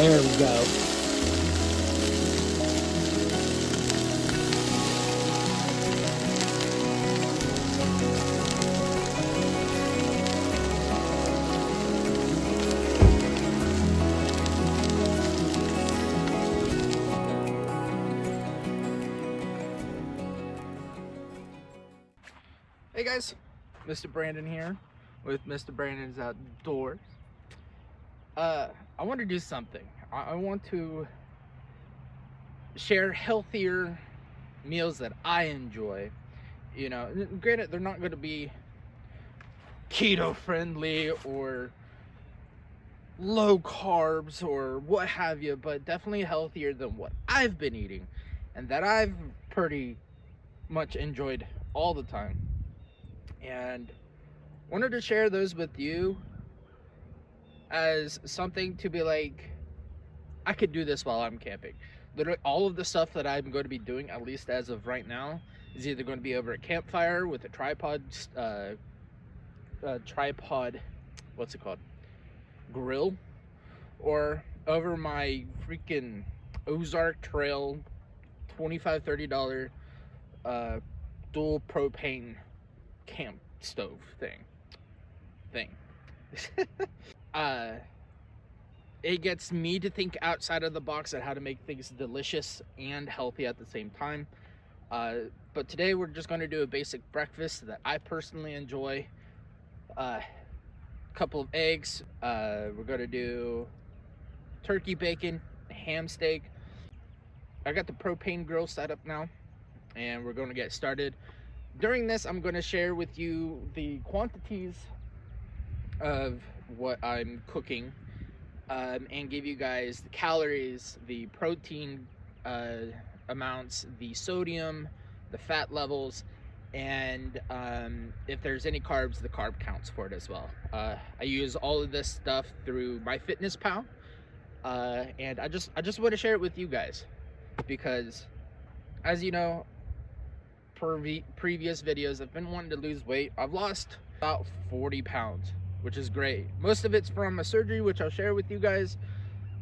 There we go. Hey guys, Mr. Brandon here with Mr. Brandon's Outdoors. I want to do something. I want to share healthier meals that I enjoy. You know, granted, they're not going to be keto friendly or low carbs or what have you, but definitely healthier than what I've been eating and that I've pretty much enjoyed all the time. And wanted to share those with you as something to be like, I could do this while I'm camping. Literally all of the stuff that I'm going to be doing, at least as of right now, is either going to be over a campfire with a tripod, what's it called, grill, or over my freaking Ozark Trail $25-$30 dual propane camp stove thing. It gets me to think outside of the box at how to make things delicious and healthy at the same time. But today we're just going to do a basic breakfast that I personally enjoy. A couple of eggs. We're going to do turkey bacon, ham steak. I got the propane grill set up now, and we're going to get started. During this, I'm going to share with you the quantities of what I'm cooking, and give you guys the calories, the protein amounts, the sodium, the fat levels, and if there's any carbs, the carb counts for it as well. I use all of this stuff through MyFitnessPal, and I just want to share it with you guys because, as you know, previous videos, I've been wanting to lose weight. I've lost about 40 pounds, which is great. Most of it's from a surgery, which I'll share with you guys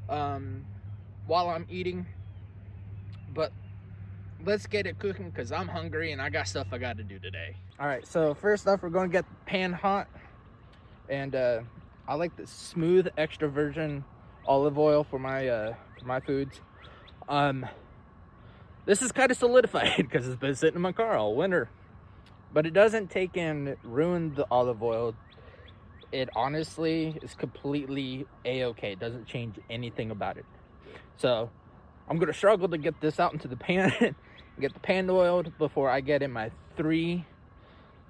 while I'm eating. But let's get it cooking because I'm hungry and I got stuff I got to do today. All right, so first off, we're going to get the pan hot. And I like the smooth extra virgin olive oil for my foods. This is kind of solidified because it's been sitting in my car all winter. But it doesn't take and ruin the olive oil. It honestly is completely a-okay. It doesn't change anything about it. So I'm going to struggle to get this out into the pan and get the pan oiled before I get in my 3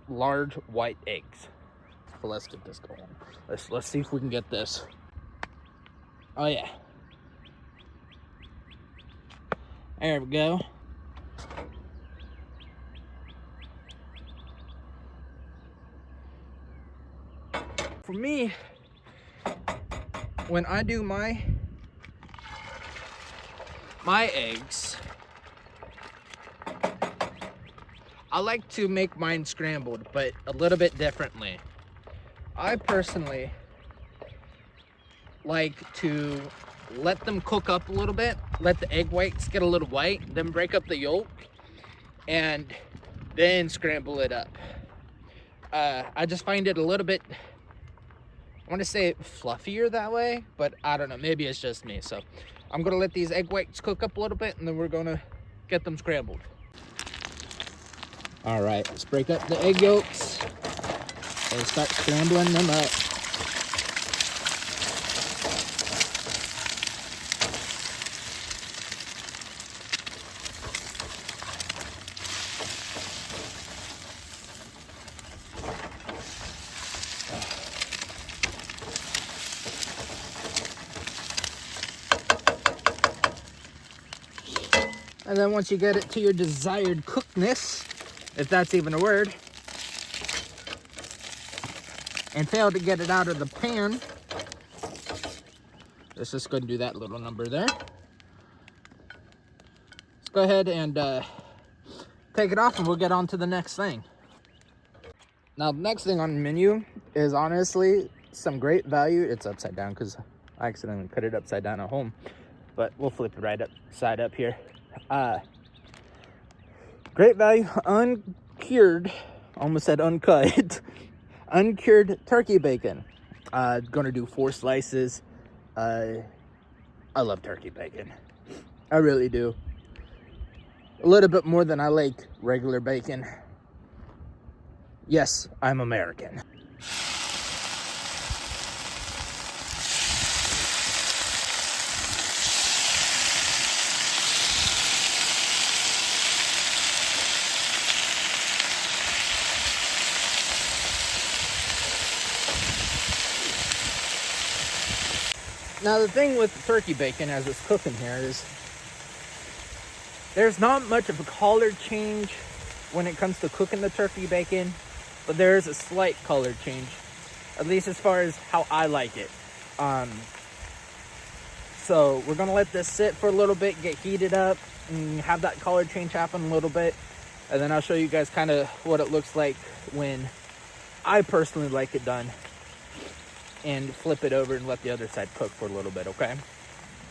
large white eggs. So let's get this going. Let's see if we can get this. Oh yeah. There we go. For me, when I do my eggs, I like to make mine scrambled, but a little bit differently. I personally like to let them cook up a little bit, let the egg whites get a little white, then break up the yolk, and then scramble it up. I just find it a little bit, I want to say fluffier that way, but I don't know, maybe it's just me. So I'm going to let these egg whites cook up a little bit, and then we're going to get them scrambled. All right, let's break up the egg yolks and start scrambling them up. And then once you get it to your desired cookedness, if that's even a word, and fail to get it out of the pan, let's just go and do that little number there. Let's go ahead and take it off and we'll get on to the next thing. Now, the next thing on the menu is honestly some great value. It's upside down because I accidentally put it upside down at home, but we'll flip it right upside up here. Great value, uncured, almost said uncut, uncured turkey bacon. Gonna do 4 slices. I love turkey bacon. I really do. A little bit more than I like regular bacon. Yes, I'm American. Now the thing with the turkey bacon as it's cooking here is there's not much of a color change when it comes to cooking the turkey bacon, but there is a slight color change, at least as far as how I like it. So we're gonna let this sit for a little bit, get heated up, and have that color change happen a little bit, and then I'll show you guys kind of what it looks like when I personally like it done, and flip it over and let the other side cook for a little bit, okay?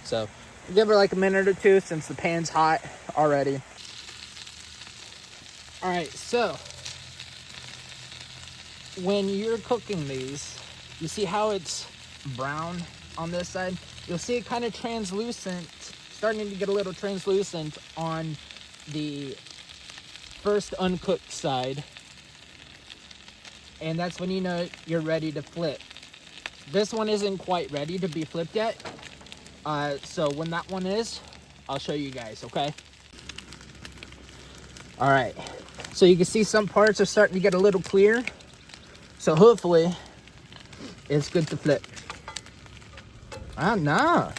So give it like a minute or two since the pan's hot already. All right, so when you're cooking these, you see how it's brown on this side? You'll see it kind of translucent, starting to get a little translucent on the first uncooked side. And that's when you know you're ready to flip. This one isn't quite ready to be flipped yet. So when that one is, I'll show you guys, okay? All right, so you can see some parts are starting to get a little clear. So hopefully it's good to flip. No.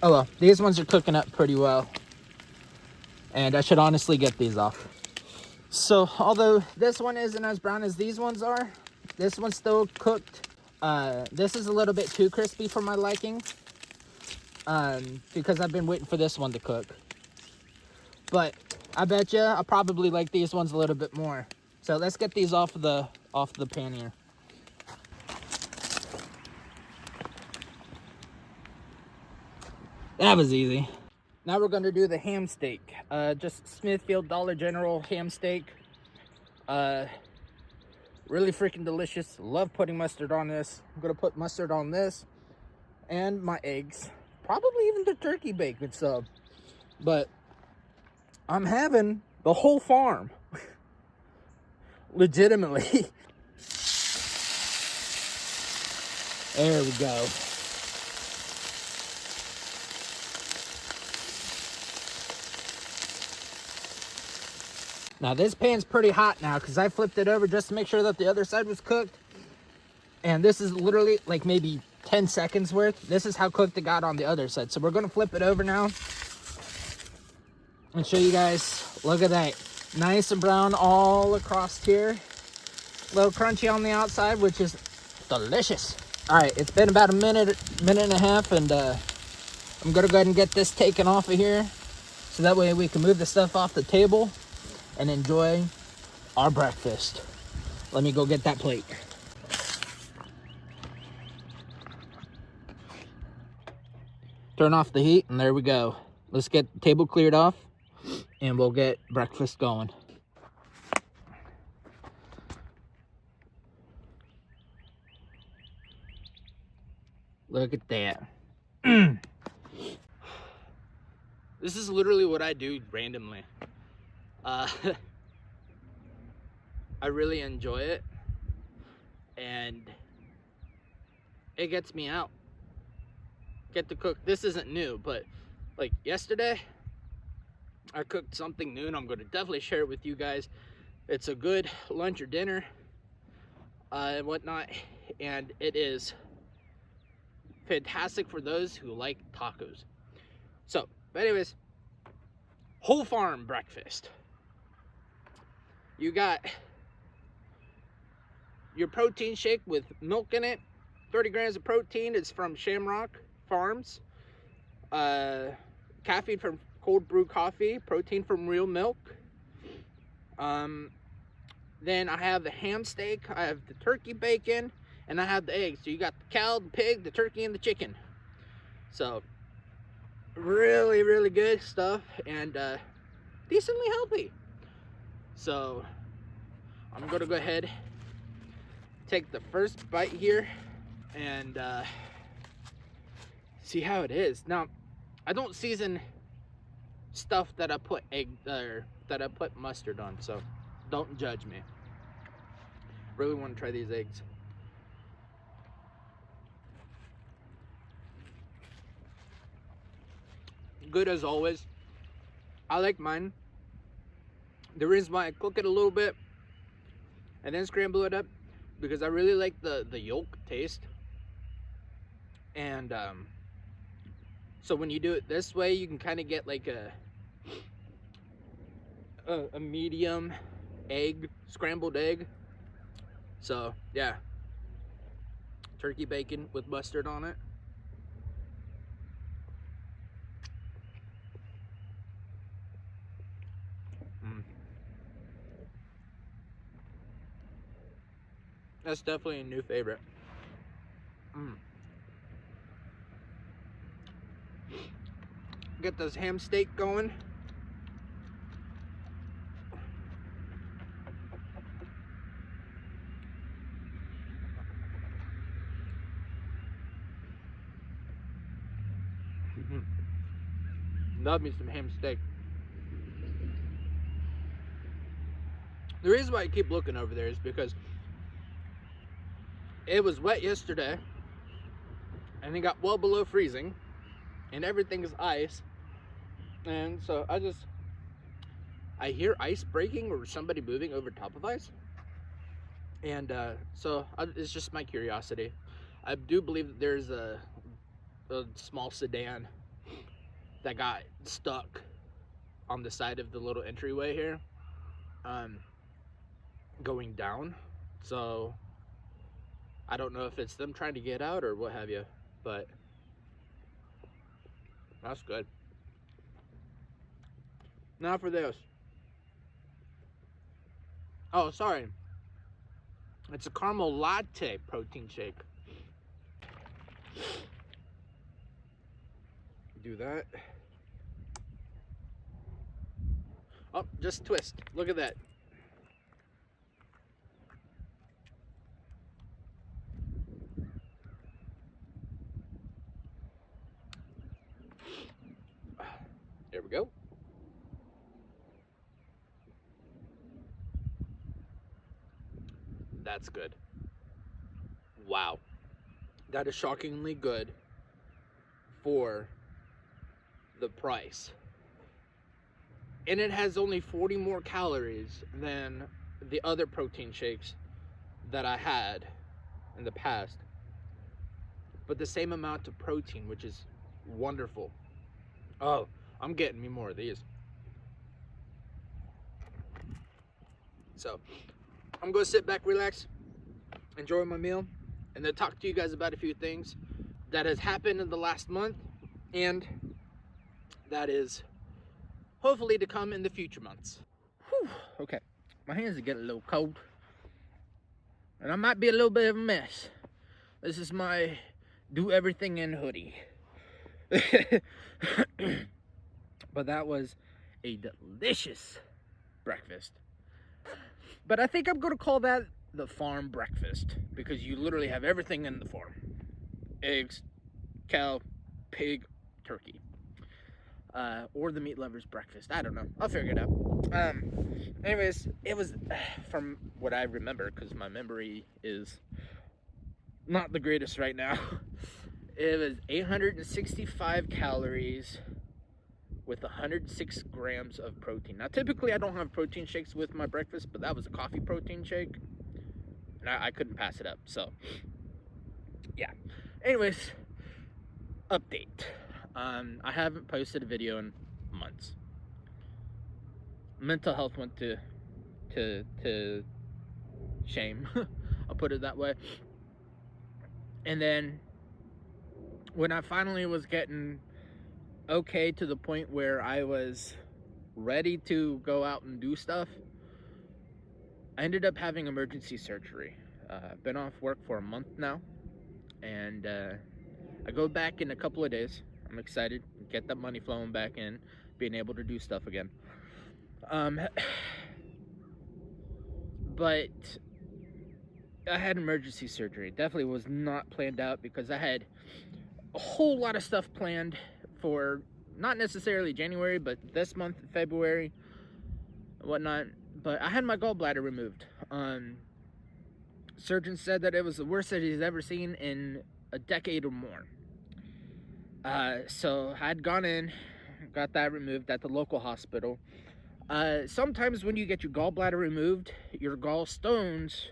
Oh well, these ones are cooking up pretty well. And I should honestly get these off. So although this one isn't as brown as these ones are, this one's still cooked. This is a little bit too crispy for my liking, because I've been waiting for this one to cook. But I bet you I probably like these ones a little bit more. So let's get these off the pan here. That was easy. Now we're gonna do the ham steak. Just Smithfield Dollar General ham steak. Really freaking delicious. Love putting mustard on this. I'm gonna put mustard on this and my eggs. Probably even the turkey bacon sub. But I'm having the whole farm. Legitimately. There we go. Now this pan's pretty hot now because I flipped it over just to make sure that the other side was cooked. And this is literally like maybe 10 seconds worth. This is how cooked it got on the other side. So we're gonna flip it over now and show you guys. Look at that. Nice and brown all across here. A little crunchy on the outside, which is delicious. All right, it's been about a minute and a half, and I'm gonna go ahead and get this taken off of here so that way we can move the stuff off the table and enjoy our breakfast. Let me go get that plate. Turn off the heat, and there we go. Let's get the table cleared off, and we'll get breakfast going. Look at that. This is literally what I do randomly. I really enjoy it, and it gets me out. Get to cook. This isn't new, but like yesterday, I cooked something new, and I'm going to definitely share it with you guys. It's a good lunch or dinner and whatnot, and it is fantastic for those who like tacos. So, but anyways, whole farm breakfast. You got your protein shake with milk in it, 30 grams of protein. It's from Shamrock Farms. Caffeine from cold brew coffee, protein from real milk. Then I have the ham steak, I have the turkey bacon, and I have the eggs. So you got the cow, the pig, the turkey, and the chicken. So really, really good stuff, and decently healthy. So I'm gonna go ahead, take the first bite here, and see how it is. Now, I don't season stuff that I put that I put mustard on, so don't judge me. Really want to try these eggs. Good as always. I like mine. The reason why I cook it a little bit and then scramble it up, because I really like the yolk taste. And so when you do it this way, you can kind of get like a medium egg, scrambled egg. So yeah, turkey bacon with mustard on it. That's definitely a new favorite. Get this ham steak going. Love me some ham steak. The reason why I keep looking over there is because it was wet yesterday and it got well below freezing and everything is ice, and so I hear ice breaking or somebody moving over top of ice, and it's just my curiosity. I do believe that there's a small sedan that got stuck on the side of the little entryway here, going down. So I don't know if it's them trying to get out or what have you, but that's good. Now for this. Oh, sorry. It's a caramel latte protein shake. Do that. Oh, just twist. Look at that. There we go. That's good. Wow. That is shockingly good for the price. And it has only 40 more calories than the other protein shakes that I had in the past. But the same amount of protein, which is wonderful. Oh, I'm getting me more of these. So I'm going to sit back, relax, enjoy my meal, and then talk to you guys about a few things that has happened in the last month, and that is hopefully to come in the future months. Whew, okay, my hands are getting a little cold, and I might be a little bit of a mess. This is my do everything in hoodie. But that was a delicious breakfast. But I think I'm going to call that the farm breakfast, because you literally have everything in the farm. Eggs, cow, pig, turkey. Or the meat lover's breakfast. I don't know. I'll figure it out. Anyways, it was, from what I remember, because my memory is not the greatest right now. It was 865 calories with 106 grams of protein. Now, typically I don't have protein shakes with my breakfast, but that was a coffee protein shake, and I couldn't pass it up. So, yeah. Anyways, update. I haven't posted a video in months. Mental health went to shame. I'll put it that way. And then when I finally was getting okay to the point where I was ready to go out and do stuff, I ended up having emergency surgery. I've been off work for a month now, and I go back in a couple of days. I'm excited, get that money flowing back in, being able to do stuff again. Um, but I had emergency surgery. Definitely was not planned out because I had a whole lot of stuff planned for not necessarily January, but this month, February, and whatnot. But I had my gallbladder removed. Surgeon said that it was the worst that he's ever seen in a decade or more. So I'd gone in, got that removed at the local hospital. Sometimes when you get your gallbladder removed, your gallstones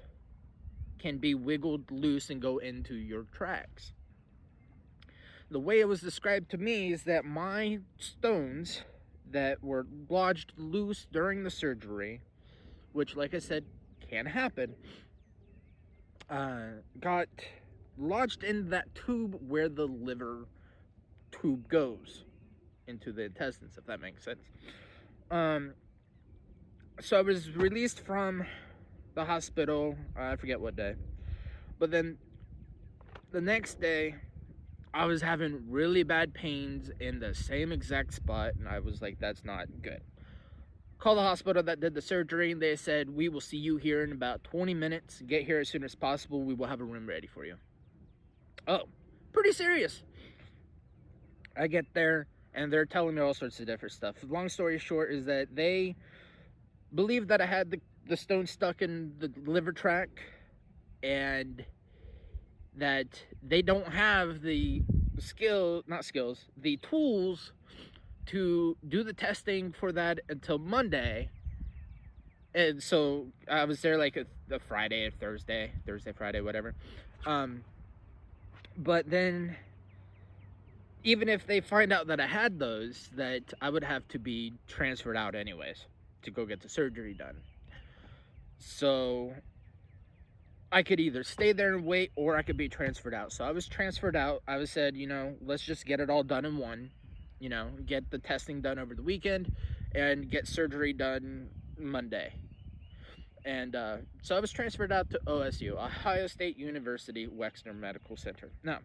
can be wiggled loose and go into your tracts. The way it was described to me is that my stones that were lodged loose during the surgery, which, like I said, can happen, got lodged in that tube where the liver tube goes into the intestines, if that makes sense. So I was released from the hospital, I forget what day, but then the next day I was having really bad pains in the same exact spot, and I was like, that's not good. Called the hospital that did the surgery, and they said, we will see you here in about 20 minutes. Get here as soon as possible. We will have a room ready for you. Oh, pretty serious. I get there, and they're telling me all sorts of different stuff. Long story short is that they believe that I had the stone stuck in the liver tract, and that they don't have the the tools to do the testing for that until Monday. And so I was there like a Friday or Thursday, Friday, whatever. But then even if they find out that I had those, that I would have to be transferred out anyways to go get the surgery done. So I could either stay there and wait, or I could be transferred out. So I was transferred out. I was said, let's just get it all done in one. Get the testing done over the weekend and get surgery done Monday. And so I was transferred out to OSU, Ohio State University Wexner Medical Center. Now,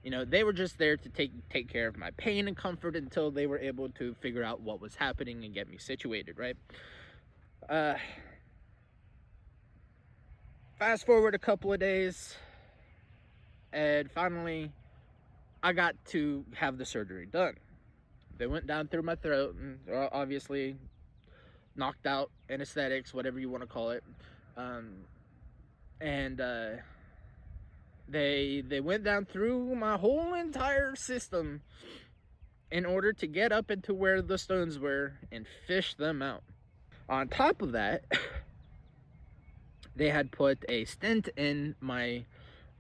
they were just there to take care of my pain and comfort until they were able to figure out what was happening and get me situated, right? Fast forward a couple of days, and finally I got to have the surgery done. They went down through my throat and obviously knocked out anesthetics, whatever you want to call it. And they went down through my whole entire system in order to get up into where the stones were and fish them out. On top of that, they had put a stent in my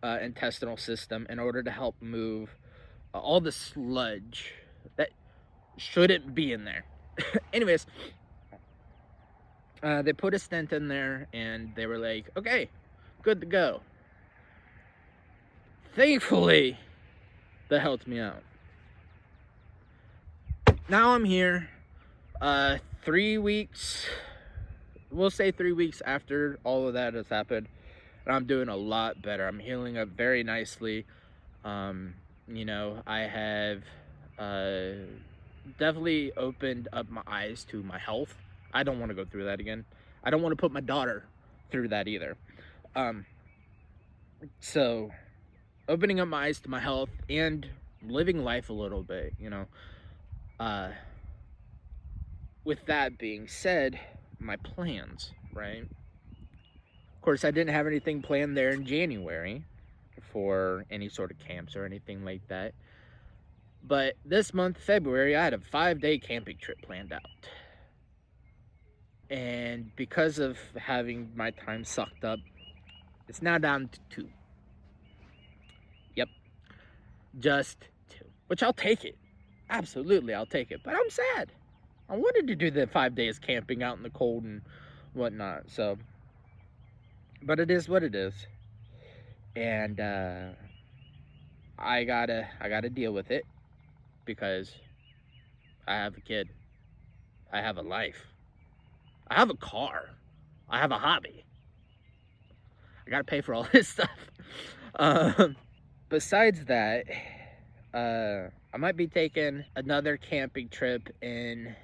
intestinal system in order to help move all the sludge that shouldn't be in there. Anyways, they put a stent in there and they were like, okay, good to go. Thankfully, that helped me out. Now I'm here 3 weeks, we'll say 3 weeks after all of that has happened, and I'm doing a lot better. I'm healing up very nicely. I have definitely opened up my eyes to my health. I don't want to go through that again. I don't want to put my daughter through that either. So opening up my eyes to my health and living life a little bit, with that being said, my plans, right? Of course, I didn't have anything planned there in January for any sort of camps or anything like that. But this month, February, I had a 5-day camping trip planned out. And because of having my time sucked up, it's now down to 2. Yep. Just 2. Which I'll take it. Absolutely, I'll take it. But I'm sad. I wanted to do the 5 days camping out in the cold and whatnot. So, but it is what it is. And I gotta deal with it because I have a kid. I have a life. I have a car. I have a hobby. I gotta pay for all this stuff. Besides that, I might be taking another camping trip in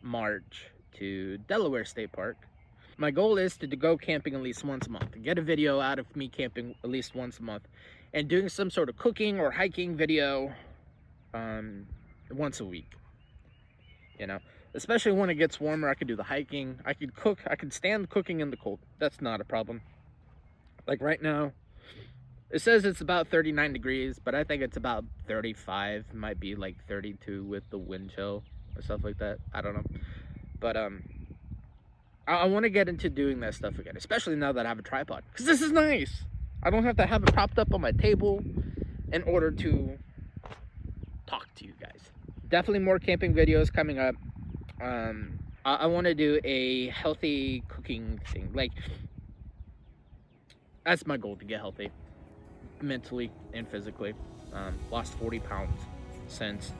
March to Delaware State Park. My goal is to go camping at least once a month, get a video out of me camping at least once a month, and doing some sort of cooking or hiking video once a week. You know, especially when it gets warmer, I could do the hiking. I could cook. I could stand cooking in the cold. That's not a problem. Like right now, it says it's about 39 degrees, but I think it's about 35. It might be like 32 with the wind chill or stuff like that. I don't know. But I want to get into doing that stuff again, especially now that I have a tripod. Because this is nice. I don't have to have it propped up on my table in order to talk to you guys. Definitely more camping videos coming up. I want to do a healthy cooking thing. Like, that's my goal, to get healthy. Mentally and physically. Lost 40 pounds since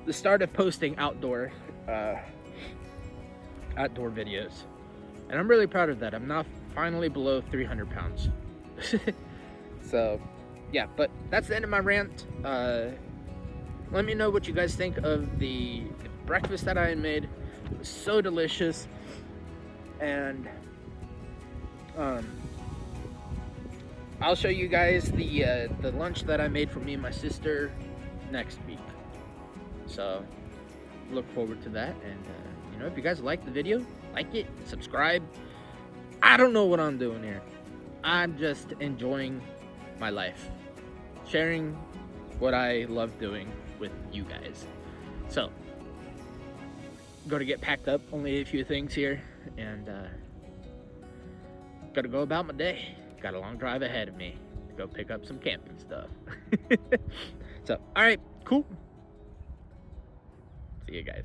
the start of posting outdoor videos. And I'm really proud of that. I'm now finally below 300 pounds. So, yeah, but that's the end of my rant. Let me know what you guys think of the breakfast that I made. It was so delicious. And I'll show you guys the lunch that I made for me and my sister next week. So, look forward to that. And, you know, if you guys like the video, like it, subscribe. I don't know what I'm doing here. I'm just enjoying my life, sharing what I love doing with you guys. So, gotta get packed up, only a few things here, and gotta go about my day. Got a long drive ahead of me to go pick up some camping stuff. So, all right, cool. See you guys.